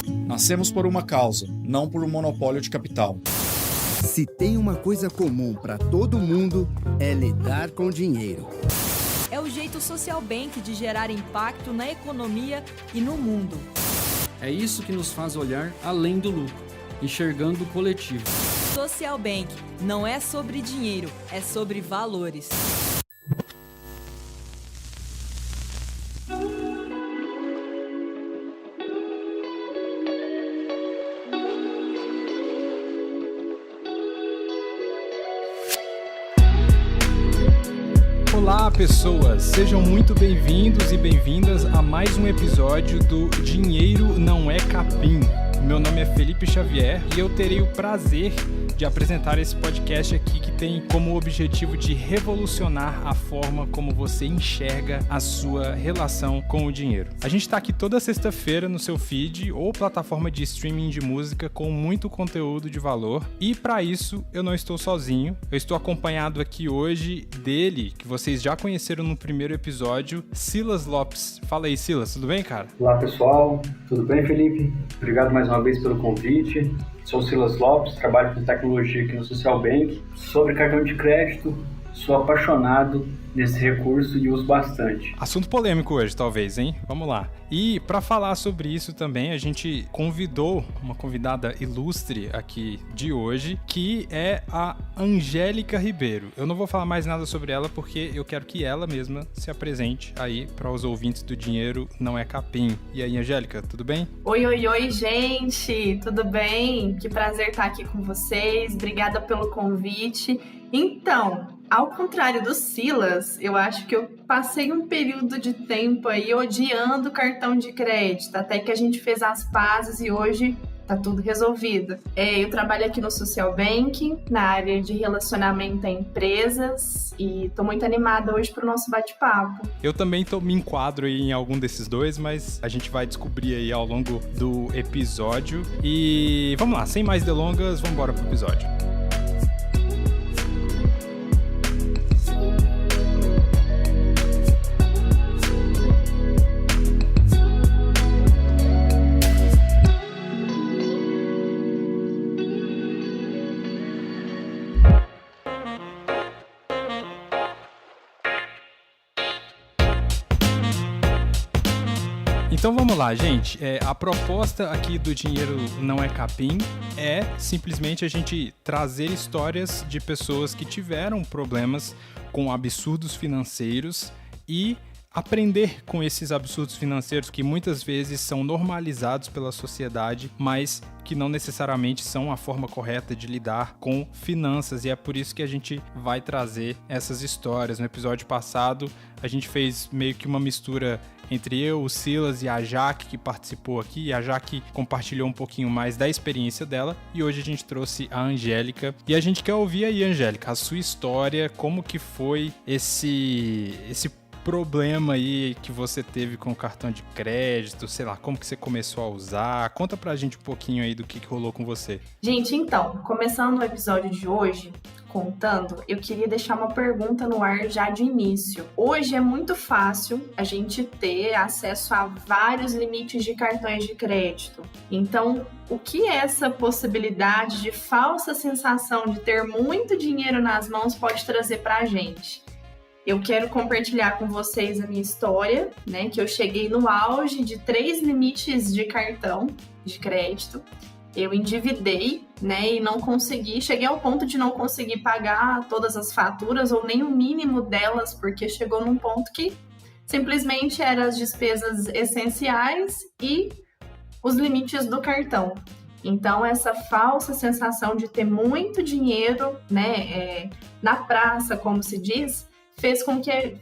Nascemos por uma causa, não por um monopólio de capital. Se tem uma coisa comum para todo mundo, é lidar com dinheiro. É o jeito Social Bank de gerar impacto na economia e no mundo. É isso que nos faz olhar além do lucro, enxergando o coletivo. Social Bank não é sobre dinheiro, é sobre valores. Olá, pessoas! Sejam muito bem-vindos e bem-vindas a mais um episódio do Dinheiro Não é Capim. Meu nome é Felipe Xavier e eu terei o prazer de apresentar esse podcast aqui que tem como objetivo de revolucionar a forma como você enxerga a sua relação com o dinheiro. A gente está aqui toda sexta-feira no seu feed ou plataforma de streaming de música com muito conteúdo de valor e para isso eu não estou sozinho, eu estou acompanhado aqui hoje dele, que vocês já conheceram no primeiro episódio, Silas Lopes. Fala aí, Silas, tudo bem, cara? Olá, pessoal. Tudo bem, Felipe? Obrigado mais uma vez pelo convite. Sou o Silas Lopes, trabalho com tecnologia aqui no Social Bank. Sobre cartão de crédito, sou apaixonado nesse recurso e uso bastante. Assunto polêmico hoje, talvez, hein? Vamos lá. E para falar sobre isso também, a gente convidou uma convidada ilustre aqui de hoje, que é a Angélica Ribeiro. Eu não vou falar mais nada sobre ela porque eu quero que ela mesma se apresente aí para os ouvintes do Dinheiro Não é Capim. E aí, Angélica, tudo bem? Oi, gente! Tudo bem? Que prazer estar aqui com vocês. Obrigada pelo convite. Então, ao contrário do Silas, eu acho que eu passei um período de tempo aí odiando o cartão de crédito, até que a gente fez as pazes e hoje tá tudo resolvido. Eu trabalho aqui no Social Bank, na área de relacionamento a empresas e tô muito animada hoje pro nosso bate-papo. Eu também me enquadro aí em algum desses dois, mas a gente vai descobrir aí ao longo do episódio. E vamos lá, sem mais delongas, vamos embora pro episódio. Então vamos lá, gente. A proposta aqui do Dinheiro Não é Capim é simplesmente a gente trazer histórias de pessoas que tiveram problemas com absurdos financeiros e aprender com esses absurdos financeiros que muitas vezes são normalizados pela sociedade, mas que não necessariamente são a forma correta de lidar com finanças, e é por isso que a gente vai trazer essas histórias. No episódio passado, a gente fez meio que uma mistura entre eu, o Silas e a Jaque, que participou aqui, e a Jaque compartilhou um pouquinho mais da experiência dela, e hoje a gente trouxe a Angélica, e a gente quer ouvir aí, Angélica, a sua história, como que foi esse problema aí que você teve com o cartão de crédito, sei lá, como que você começou a usar? Conta pra gente um pouquinho aí do que rolou com você. Gente, então, começando o episódio de hoje, contando, eu queria deixar uma pergunta no ar já de início. Hoje é muito fácil a gente ter acesso a vários limites de cartões de crédito. Então, o que essa possibilidade de falsa sensação de ter muito dinheiro nas mãos pode trazer pra gente? Eu quero compartilhar com vocês a minha história, né? Que eu cheguei no auge de 3 limites de cartão de crédito. Eu endividei, né? E não consegui, cheguei ao ponto de não conseguir pagar todas as faturas ou nem o mínimo delas, porque chegou num ponto que simplesmente eram as despesas essenciais e os limites do cartão. Então, essa falsa sensação de ter muito dinheiro, né? Na praça, como se diz,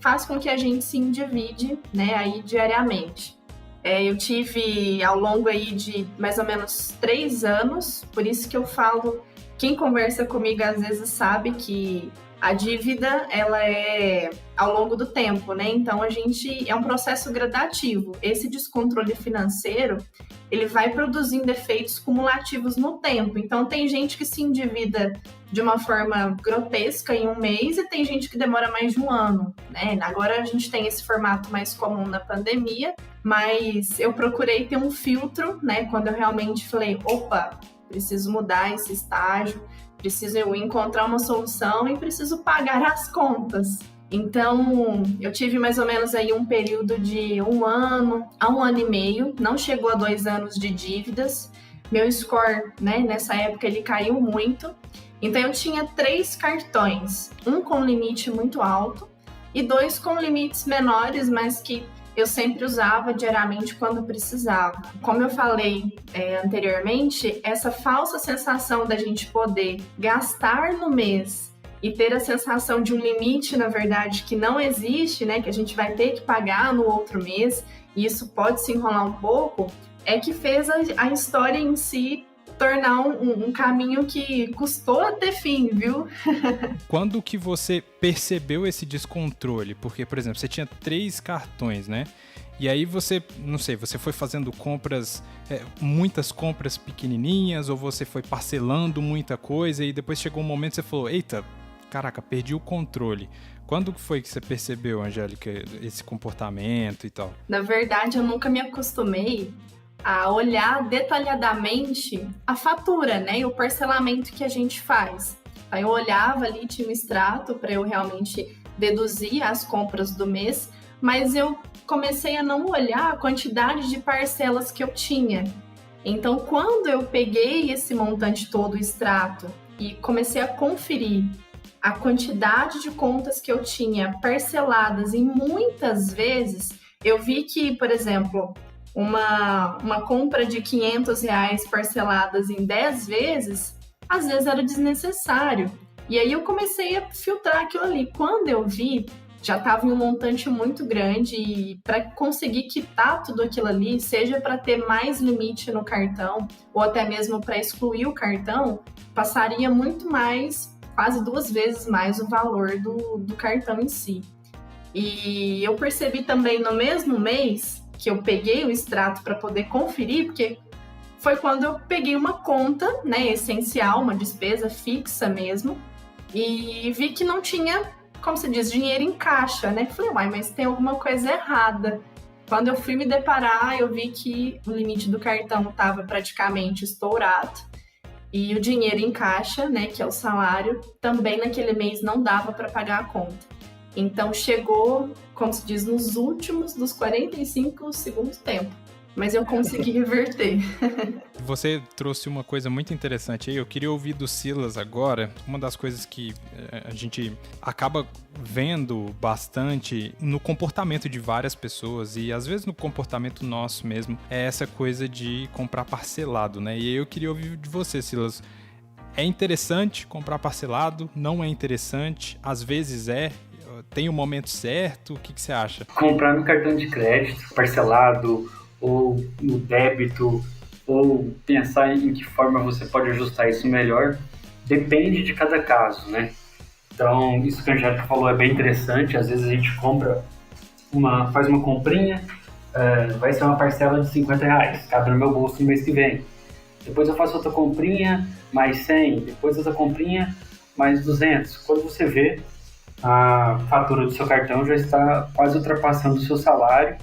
faz com que a gente se endivide, né, aí diariamente. Eu tive ao longo aí de mais ou menos 3 anos, por isso que eu falo, quem conversa comigo às vezes sabe que A dívida, ela é ao longo do tempo, né? Então, é um processo gradativo. Esse descontrole financeiro, ele vai produzindo efeitos cumulativos no tempo. Então, tem gente que se endivida de uma forma grotesca em um mês e tem gente que demora mais de um ano, né? Agora a gente tem esse formato mais comum na pandemia, mas eu procurei ter um filtro, né? Quando eu realmente falei, opa, preciso mudar esse estágio, preciso encontrar uma solução e preciso pagar as contas. Então, eu tive mais ou menos aí um período de 1 ano a 1 ano e meio, não chegou a 2 anos de dívidas. Meu score, né, nessa época, ele caiu muito. Então, eu tinha 3 cartões, um com limite muito alto e 2 com limites menores, mas que eu sempre usava diariamente quando precisava. Como eu falei anteriormente, essa falsa sensação da gente poder gastar no mês e ter a sensação de um limite, na verdade, que não existe, né, que a gente vai ter que pagar no outro mês, e isso pode se enrolar um pouco, é que fez a história em si tornar um caminho que custou a ter fim, viu? Quando que você percebeu esse descontrole? Porque, por exemplo, você tinha 3 cartões, né? E aí você, não sei, você foi fazendo compras, muitas compras pequenininhas, ou você foi parcelando muita coisa e depois chegou um momento que você falou, eita, caraca, perdi o controle. Quando foi que você percebeu, Angélica, esse comportamento e tal? Na verdade, eu nunca me acostumei a olhar detalhadamente a fatura, né, e o parcelamento que a gente faz. Aí eu olhava ali, tinha um extrato para eu realmente deduzir as compras do mês, mas eu comecei a não olhar a quantidade de parcelas que eu tinha. Então, quando eu peguei esse montante todo, o extrato, e comecei a conferir a quantidade de contas que eu tinha parceladas em muitas vezes, eu vi que, por exemplo, uma compra de R$500 parceladas em 10 vezes, às vezes era desnecessário. E aí eu comecei a filtrar aquilo ali. Quando eu vi, já estava em um montante muito grande e para conseguir quitar tudo aquilo ali, seja para ter mais limite no cartão ou até mesmo para excluir o cartão, passaria muito mais, quase 2 vezes mais o valor do cartão em si. E eu percebi também no mesmo mês que eu peguei o extrato para poder conferir, porque foi quando eu peguei uma conta, né, essencial, uma despesa fixa mesmo, e vi que não tinha, como se diz, dinheiro em caixa, né? Falei, uai, mas tem alguma coisa errada. Quando eu fui me deparar, eu vi que o limite do cartão estava praticamente estourado e o dinheiro em caixa, né, que é o salário, também naquele mês não dava para pagar a conta. Então, chegou, como se diz, nos últimos dos 45 segundos tempo. Mas eu consegui reverter. Você trouxe uma coisa muito interessante aí. Eu queria ouvir do Silas agora. Uma das coisas que a gente acaba vendo bastante no comportamento de várias pessoas e às vezes no comportamento nosso mesmo, é essa coisa de comprar parcelado, né? E aí eu queria ouvir de você, Silas. É interessante comprar parcelado? Não é interessante? Às vezes tem o momento certo? O que você acha? Comprar no cartão de crédito, parcelado, ou no débito, ou pensar em que forma você pode ajustar isso melhor, depende de cada caso, né? Então, isso que a Angélica falou é bem interessante. Às vezes a gente faz uma comprinha, vai ser uma parcela de R$50, cabe no meu bolso no mês que vem. Depois eu faço outra comprinha, mais 100, depois outra comprinha, mais 200. Quando você vê, a fatura do seu cartão já está quase ultrapassando o seu salário,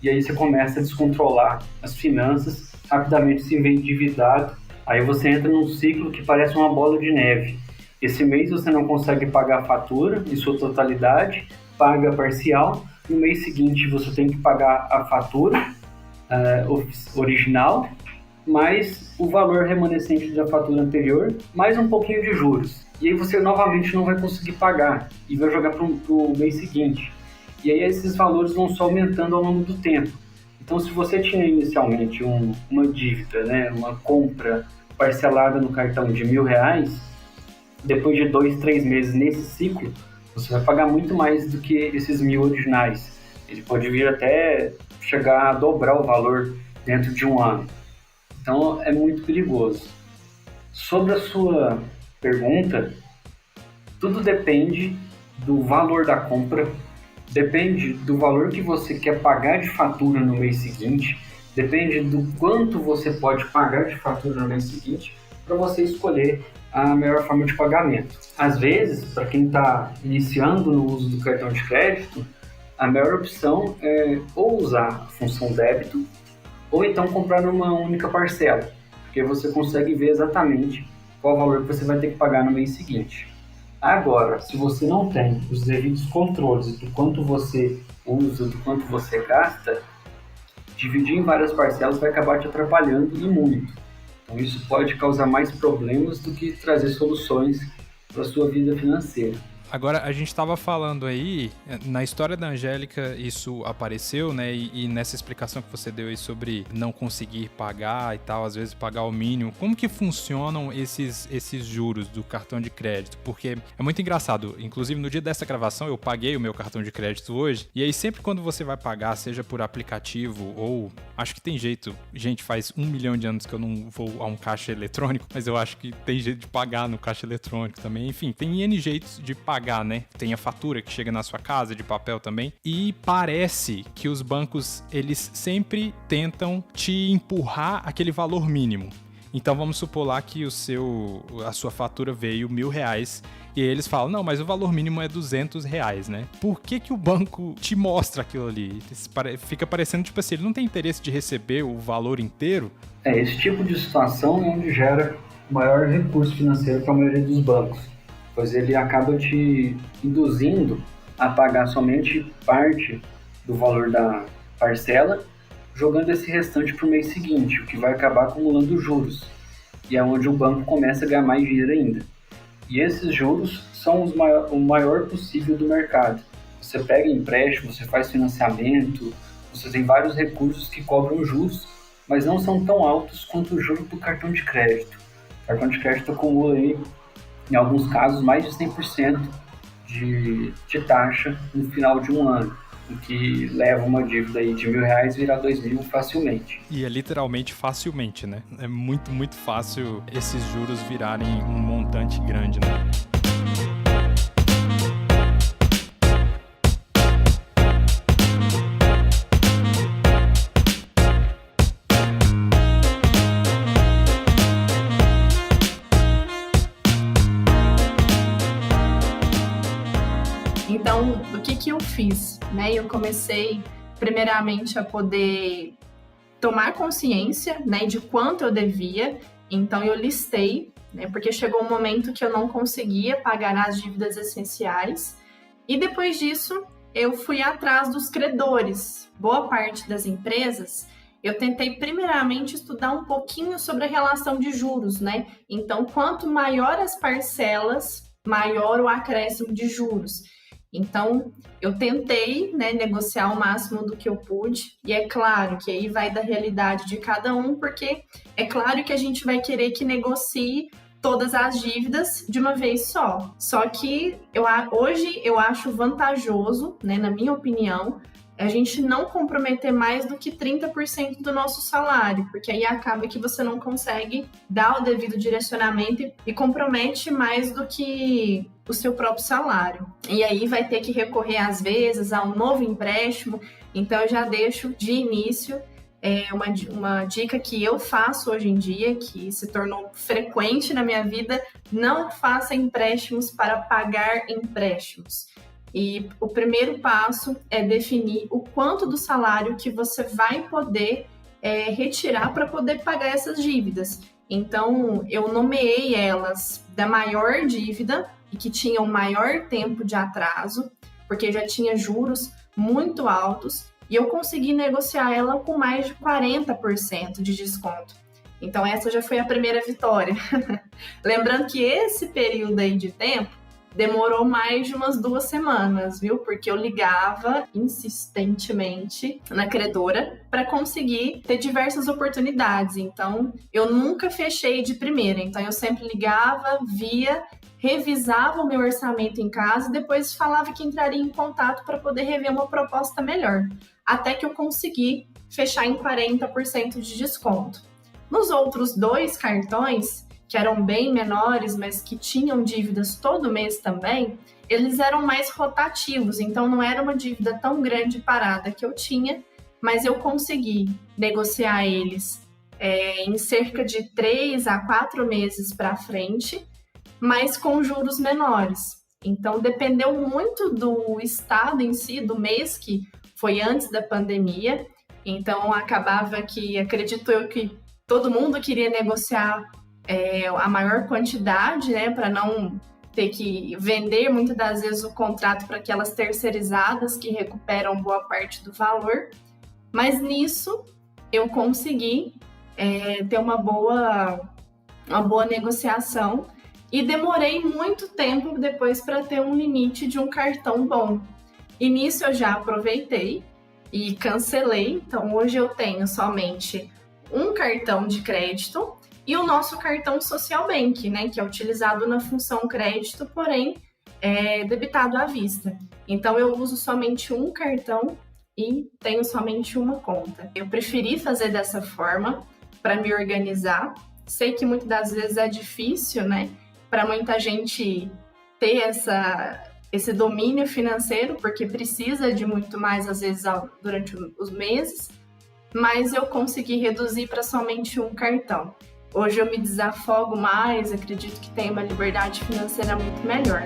e aí você começa a descontrolar as finanças, rapidamente se vê endividado, aí você entra num ciclo que parece uma bola de neve. Esse mês você não consegue pagar a fatura em sua totalidade, paga parcial, no mês seguinte você tem que pagar a fatura original, mais o valor remanescente da fatura anterior, mais um pouquinho de juros. E aí você novamente não vai conseguir pagar e vai jogar para o mês seguinte. E aí esses valores vão só aumentando ao longo do tempo. Então, se você tinha inicialmente uma dívida, né, uma compra parcelada no cartão de R$1.000, depois de 2, 3 meses nesse ciclo, você vai pagar muito mais do que esses 1.000 originais. Ele pode vir até chegar a dobrar o valor dentro de um ano. Então, é muito perigoso. Sobre a sua pergunta, Tudo depende do valor da compra, depende do valor que você quer pagar de fatura no mês seguinte, depende do quanto você pode pagar de fatura no mês seguinte para você escolher a melhor forma de pagamento. Às vezes, para quem está iniciando no uso do cartão de crédito, a melhor opção é ou usar a função débito ou então comprar numa única parcela, porque você consegue ver exatamente qual o valor que você vai ter que pagar no mês seguinte. Agora, se você não tem os devidos controles do quanto você usa, do quanto você gasta, dividir em várias parcelas vai acabar te atrapalhando e muito. Então isso pode causar mais problemas do que trazer soluções para a sua vida financeira. Agora, a gente estava falando aí, na história da Angélica isso apareceu, né? E nessa explicação que você deu aí sobre não conseguir pagar e tal, às vezes pagar o mínimo. Como que funcionam esses juros do cartão de crédito? Porque é muito engraçado. Inclusive, no dia dessa gravação, eu paguei o meu cartão de crédito hoje. E aí, sempre quando você vai pagar, seja por aplicativo ou... Acho que tem jeito. Gente, faz 1 milhão de anos que eu não vou a um caixa eletrônico, mas eu acho que tem jeito de pagar no caixa eletrônico também. Enfim, tem N jeitos de pagar, né? Tem a fatura que chega na sua casa de papel também. E parece que os bancos, eles sempre tentam te empurrar aquele valor mínimo. Então vamos supor lá que a sua fatura veio R$1.000 e eles falam, não, mas o valor mínimo é R$200, né? Por que o banco te mostra aquilo ali? Fica parecendo tipo assim, ele não tem interesse de receber o valor inteiro? Esse tipo de situação é onde gera maior recurso financeiro para a maioria dos bancos, pois ele acaba te induzindo a pagar somente parte do valor da parcela, jogando esse restante para o mês seguinte, o que vai acabar acumulando juros, e é onde o banco começa a ganhar mais dinheiro ainda. E esses juros são o maior possível do mercado. Você pega empréstimo, você faz financiamento, você tem vários recursos que cobram juros, mas não são tão altos quanto o juro do cartão de crédito. O cartão de crédito acumula aí, em alguns casos, mais de 100% de taxa no final de um ano, o que leva uma dívida aí de R$1.000 virar R$2.000 facilmente. E é literalmente facilmente, né? É muito, muito fácil esses juros virarem um montante grande, né? Então, o que eu fiz? Né? Eu comecei, primeiramente, a poder tomar consciência, né, de quanto eu devia. Então, eu listei, né, porque chegou um momento que eu não conseguia pagar as dívidas essenciais. E depois disso, eu fui atrás dos credores. Boa parte das empresas, eu tentei primeiramente estudar um pouquinho sobre a relação de juros, né? Então, quanto maior as parcelas, maior o acréscimo de juros. Então, eu tentei, né, negociar o máximo do que eu pude, e é claro que aí vai da realidade de cada um, porque é claro que a gente vai querer que negocie todas as dívidas de uma vez só. Só que hoje eu acho vantajoso, né, na minha opinião, a gente não comprometer mais do que 30% do nosso salário, porque aí acaba que você não consegue dar o devido direcionamento e compromete mais do que o seu próprio salário. E aí vai ter que recorrer, às vezes, a um novo empréstimo. Então, eu já deixo de início uma dica que eu faço hoje em dia, que se tornou frequente na minha vida: não faça empréstimos para pagar empréstimos. E o primeiro passo é definir o quanto do salário que você vai poder retirar para poder pagar essas dívidas. Então, eu nomeei elas da maior dívida e que tinha o maior tempo de atraso, porque já tinha juros muito altos, e eu consegui negociar ela com mais de 40% de desconto. Então, essa já foi a primeira vitória. Lembrando que esse período aí de tempo demorou mais de umas 2 semanas, viu? Porque eu ligava insistentemente na credora para conseguir ter diversas oportunidades. Então, eu nunca fechei de primeira. Então, eu sempre ligava, via, revisava o meu orçamento em casa e depois falava que entraria em contato para poder rever uma proposta melhor. Até que eu consegui fechar em 40% de desconto. Nos outros 2 cartões, que eram bem menores, mas que tinham dívidas todo mês também, eles eram mais rotativos, então não era uma dívida tão grande parada que eu tinha, mas eu consegui negociar eles em cerca de 3 a 4 meses para frente, mas com juros menores. Então, dependeu muito do estado em si, do mês, que foi antes da pandemia. Então, acabava que, acredito eu, que todo mundo queria negociar a maior quantidade, né, para não ter que vender muitas das vezes o contrato para aquelas terceirizadas que recuperam boa parte do valor. Mas nisso, eu consegui ter uma boa negociação. E demorei muito tempo depois para ter um limite de um cartão bom. E nisso eu já aproveitei e cancelei. Então, hoje eu tenho somente um cartão de crédito e o nosso cartão Social Bank, né, que é utilizado na função crédito, porém debitado à vista. Então, eu uso somente um cartão e tenho somente uma conta. Eu preferi fazer dessa forma para me organizar. Sei que muitas das vezes é difícil, né? Para muita gente ter esse domínio financeiro, porque precisa de muito mais, às vezes, durante os meses, mas eu consegui reduzir para somente um cartão. Hoje eu me desafogo mais, acredito que tenho uma liberdade financeira muito melhor.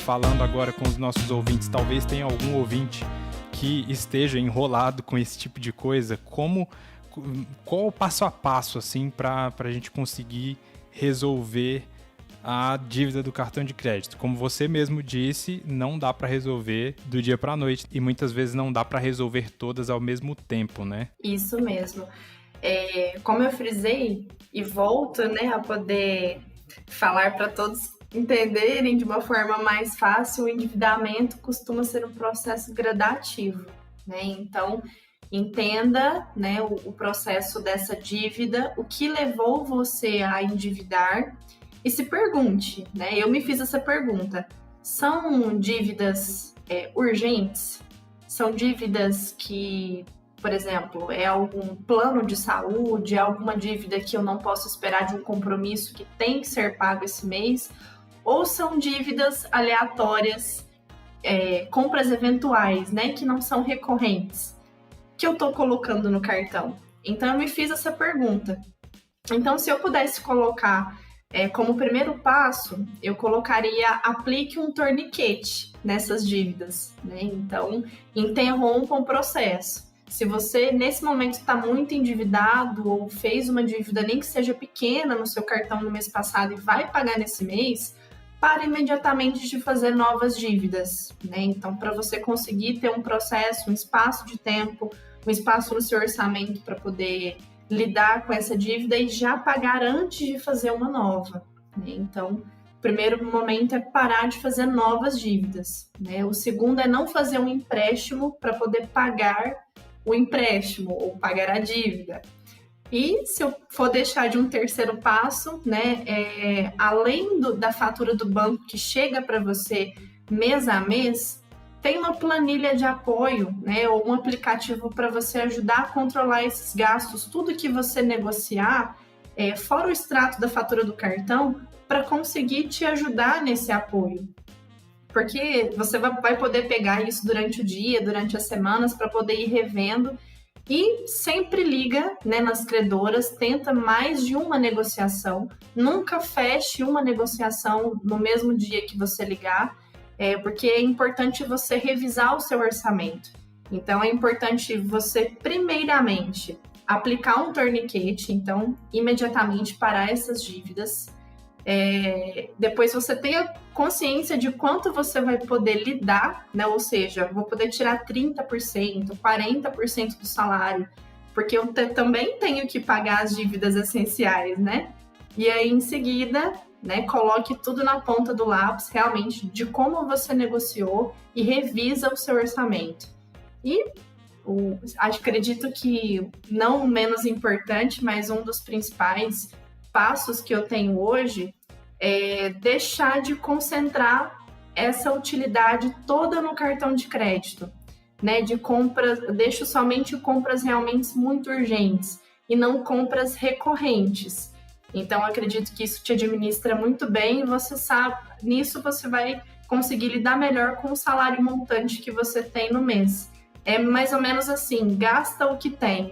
Falando agora com os nossos ouvintes, talvez tenha algum ouvinte que esteja enrolado com esse tipo de coisa. Qual o passo a passo assim, para a gente conseguir resolver a dívida do cartão de crédito? Como você mesmo disse, não dá para resolver do dia para a noite e muitas vezes não dá para resolver todas ao mesmo tempo, né? Isso mesmo. Como eu frisei e volto, né, a poder falar para todos entenderem de uma forma mais fácil, o endividamento costuma ser um processo gradativo, né? Então, entenda, né, o processo dessa dívida, o que levou você a endividar e se pergunte, né? Eu me fiz essa pergunta: são dívidas urgentes? São dívidas que, por exemplo, é algum plano de saúde, é alguma dívida que eu não posso esperar de um compromisso que tem que ser pago esse mês? Ou são dívidas aleatórias, compras eventuais, né, que não são recorrentes, que eu estou colocando no cartão? Então, eu me fiz essa pergunta. Então, se eu pudesse colocar como primeiro passo, eu colocaria: aplique um torniquete nessas dívidas, né? Então, interrompa o processo. Se você, nesse momento, está muito endividado ou fez uma dívida, nem que seja pequena, no seu cartão no mês passado e vai pagar nesse mês, para imediatamente de fazer novas dívidas, né? Então, para você conseguir ter um processo, um espaço de tempo, um espaço no seu orçamento para poder lidar com essa dívida e já pagar antes de fazer uma nova, né? Então, o primeiro momento é parar de fazer novas dívidas, né? O segundo é não fazer um empréstimo para poder pagar o empréstimo ou pagar a dívida. E se eu for deixar de um terceiro passo, né, além da fatura do banco que chega para você mês a mês, tem uma planilha de apoio, né, ou um aplicativo para você ajudar a controlar esses gastos, tudo que você negociar, fora o extrato da fatura do cartão, para conseguir te ajudar nesse apoio. Porque você vai poder pegar isso durante o dia, durante as semanas, para poder ir revendo. E sempre liga, né, nas credoras, tenta mais de uma negociação. Nunca feche uma negociação no mesmo dia que você ligar, porque é importante você revisar o seu orçamento. Então, é importante você, primeiramente, aplicar um torniquete, então, imediatamente parar essas dívidas. Depois você tenha consciência de quanto você vai poder lidar, né? Ou seja, vou poder tirar 30%, 40% do salário, porque eu também tenho que pagar as dívidas essenciais, né? E aí, em seguida, né, coloque tudo na ponta do lápis, realmente, de como você negociou e revisa o seu orçamento. E Acredito que não o menos importante, mas um dos principais passos que eu tenho hoje é deixar de concentrar essa utilidade toda no cartão de crédito, né? De compras, deixo somente compras realmente muito urgentes e não compras recorrentes. Então, acredito que isso te administra muito bem e você sabe, nisso você vai conseguir lidar melhor com o salário montante que você tem no mês. É mais ou menos assim, gasta o que tem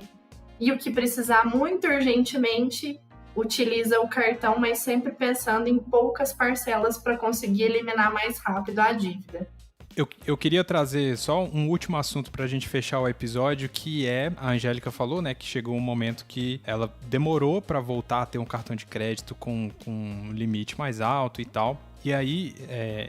e o que precisar muito urgentemente, utiliza o cartão, mas sempre pensando em poucas parcelas para conseguir eliminar mais rápido a dívida. Eu queria trazer só um último assunto pra gente fechar o episódio, que a Angélica falou, né, que chegou um momento que ela demorou pra voltar a ter um cartão de crédito com um limite mais alto e tal. E aí,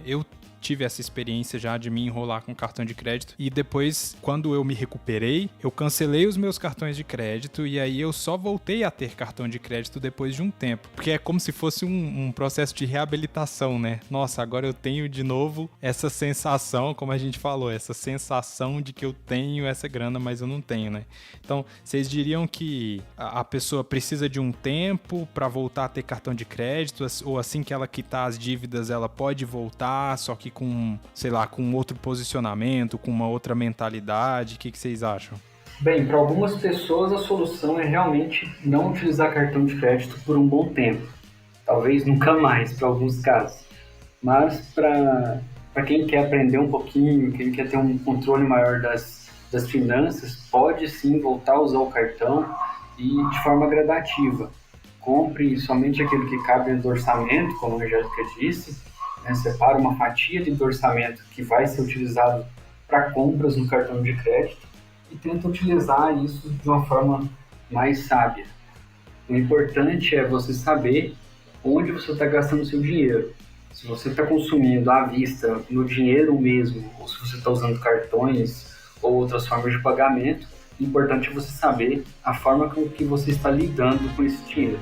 eu tive essa experiência já de me enrolar com cartão de crédito e depois, quando eu me recuperei, eu cancelei os meus cartões de crédito e aí eu só voltei a ter cartão de crédito depois de um tempo, porque é como se fosse um processo de reabilitação, né? Nossa, agora eu tenho de novo essa sensação, como a gente falou, essa sensação de que eu tenho essa grana, mas eu não tenho, né? Então, vocês diriam que a pessoa precisa de um tempo para voltar a ter cartão de crédito, ou assim que ela quitar as dívidas, ela pode voltar, só que com, sei lá, com outro posicionamento, com uma outra mentalidade? O que vocês acham? Bem, para algumas pessoas a solução é realmente não utilizar cartão de crédito por um bom tempo. Talvez nunca mais, para alguns casos. Mas para quem quer aprender um pouquinho, quem quer ter um controle maior das finanças, pode sim voltar a usar o cartão e de forma gradativa. Compre somente aquilo que cabe dentro do orçamento, como a Angélica disse, né? Separa uma fatia de orçamento que vai ser utilizado para compras no cartão de crédito e tenta utilizar isso de uma forma mais sábia. O importante é você saber onde você está gastando seu dinheiro. Se você está consumindo à vista no dinheiro mesmo, ou se você está usando cartões ou outras formas de pagamento, o importante é você saber a forma com que você está lidando com esse dinheiro.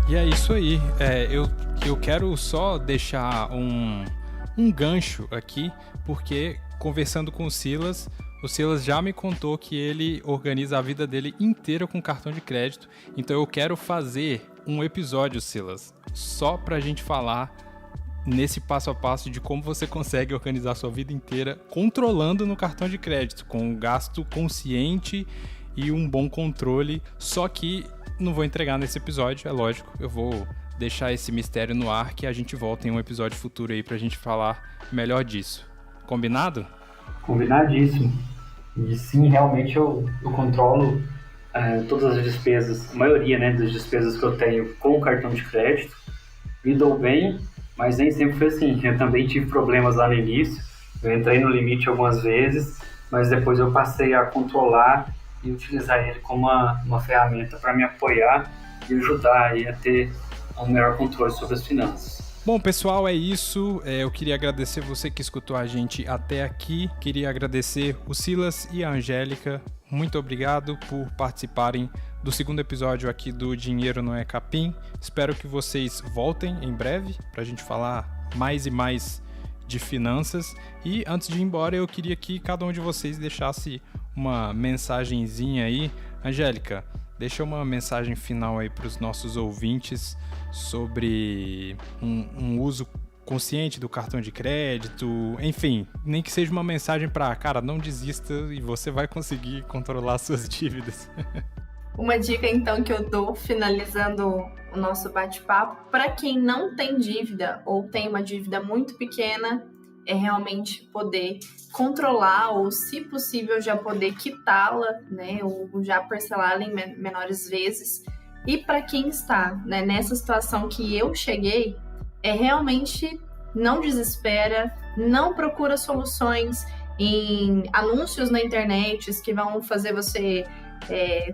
E é isso aí. Eu quero só deixar um gancho aqui, porque conversando com o Silas já me contou que ele organiza a vida dele inteira com cartão de crédito. Então eu quero fazer um episódio, Silas, só pra gente falar nesse passo a passo de como você consegue organizar a sua vida inteira controlando no cartão de crédito, com um gasto consciente e um bom controle. Só que não vou entregar nesse episódio, é lógico. Eu vou deixar esse mistério no ar, que a gente volta em um episódio futuro aí pra gente falar melhor disso. Combinado? Combinadíssimo. E sim, realmente eu controlo todas as despesas, a maioria, né, das despesas que eu tenho com o cartão de crédito. Me dou bem, mas nem sempre foi assim. Eu também tive problemas lá no início. Eu entrei no limite algumas vezes, mas depois eu passei a controlar e utilizar ele como uma ferramenta para me apoiar e ajudar aí a ter um melhor controle sobre as finanças. Bom, pessoal, é isso. Eu queria agradecer você que escutou a gente até aqui. Queria agradecer o Silas e a Angélica. Muito obrigado por participarem do segundo episódio aqui do Dinheiro Não é Capim. Espero que vocês voltem em breve para a gente falar mais e mais de finanças. E antes de ir embora, eu queria que cada um de vocês deixasse uma mensagenzinha aí. Angélica, deixa uma mensagem final aí para os nossos ouvintes sobre um uso consciente do cartão de crédito, enfim, nem que seja uma mensagem para, cara, não desista e você vai conseguir controlar suas dívidas. Uma dica, então, que eu dou, finalizando o nosso bate-papo, para quem não tem dívida ou tem uma dívida muito pequena, é realmente poder controlar ou, se possível, já poder quitá-la, né, ou já parcelá-la em menores vezes. E para quem está, né, nessa situação que eu cheguei, realmente não desespera, não procura soluções, em anúncios na internet que vão fazer você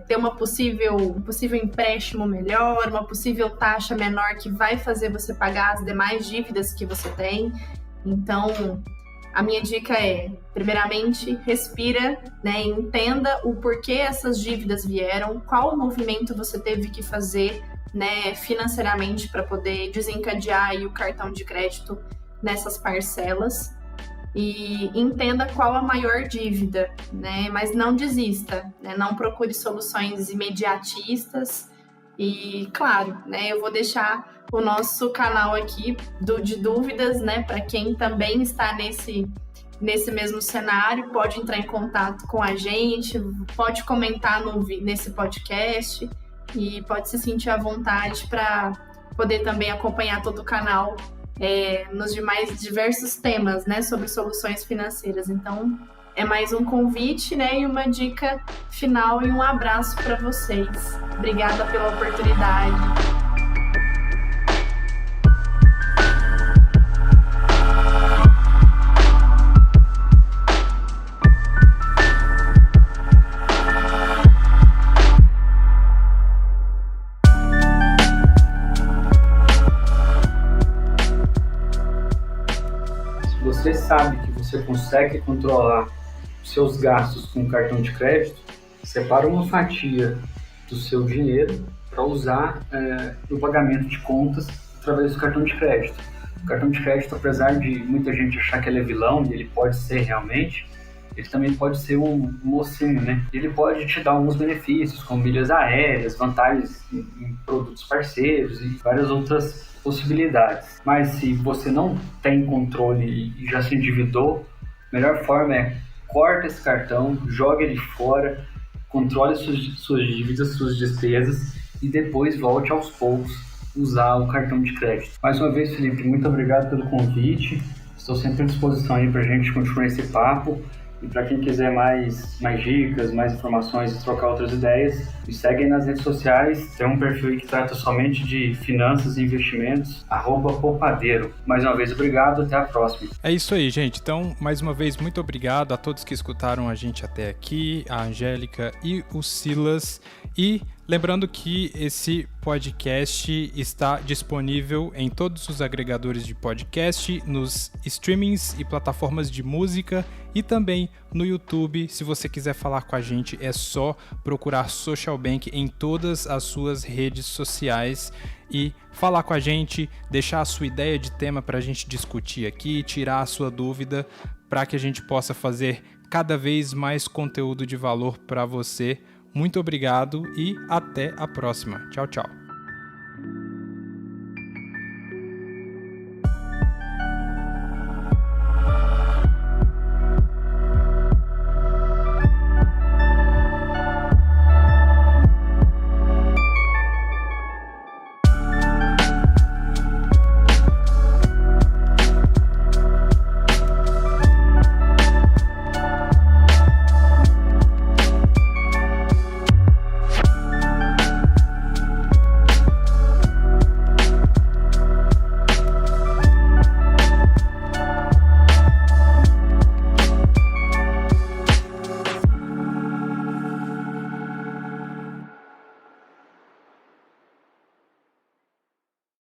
ter um possível empréstimo melhor, uma possível taxa menor que vai fazer você pagar as demais dívidas que você tem. Então, a minha dica é, primeiramente, respira, né, entenda o porquê essas dívidas vieram, qual movimento você teve que fazer, né, financeiramente para poder desencadear aí o cartão de crédito nessas parcelas. E entenda qual a maior dívida, né? Mas não desista, né? Não procure soluções imediatistas. E, claro, né, eu vou deixar o nosso canal aqui de dúvidas, né, para quem também está nesse mesmo cenário, pode entrar em contato com a gente, pode comentar nesse podcast e pode se sentir à vontade para poder também acompanhar todo o canal nos demais diversos temas, né, sobre soluções financeiras. Então, é mais um convite, né, e uma dica final e um abraço para vocês. Obrigada pela oportunidade. Você sabe que você consegue controlar os seus gastos com cartão de crédito, separa uma fatia do seu dinheiro para usar no pagamento de contas através do cartão de crédito. O cartão de crédito, apesar de muita gente achar que ele é vilão, e ele pode ser realmente, ele também pode ser um mocinho, né? Ele pode te dar alguns benefícios, como milhas aéreas, vantagens em produtos parceiros e várias outras possibilidades. Mas se você não tem controle e já se endividou, a melhor forma é corta esse cartão, joga ele fora, controle suas dívidas, suas despesas e depois volte aos poucos usar o cartão de crédito. Mais uma vez, Felipe, muito obrigado pelo convite. Estou sempre à disposição aí para a gente continuar esse papo. E para quem quiser mais dicas, mais informações e trocar outras ideias, me segue aí nas redes sociais. Tem um perfil que trata somente de finanças e investimentos, @poupadeiro. Mais uma vez, obrigado, até a próxima. É isso aí, gente. Então, mais uma vez, muito obrigado a todos que escutaram a gente até aqui, a Angélica e o Silas. E lembrando que esse podcast está disponível em todos os agregadores de podcast, nos streamings e plataformas de música e também no YouTube. Se você quiser falar com a gente, é só procurar Social Bank em todas as suas redes sociais e falar com a gente, deixar a sua ideia de tema para a gente discutir aqui, tirar a sua dúvida para que a gente possa fazer cada vez mais conteúdo de valor para você. Muito obrigado e até a próxima. Tchau, tchau.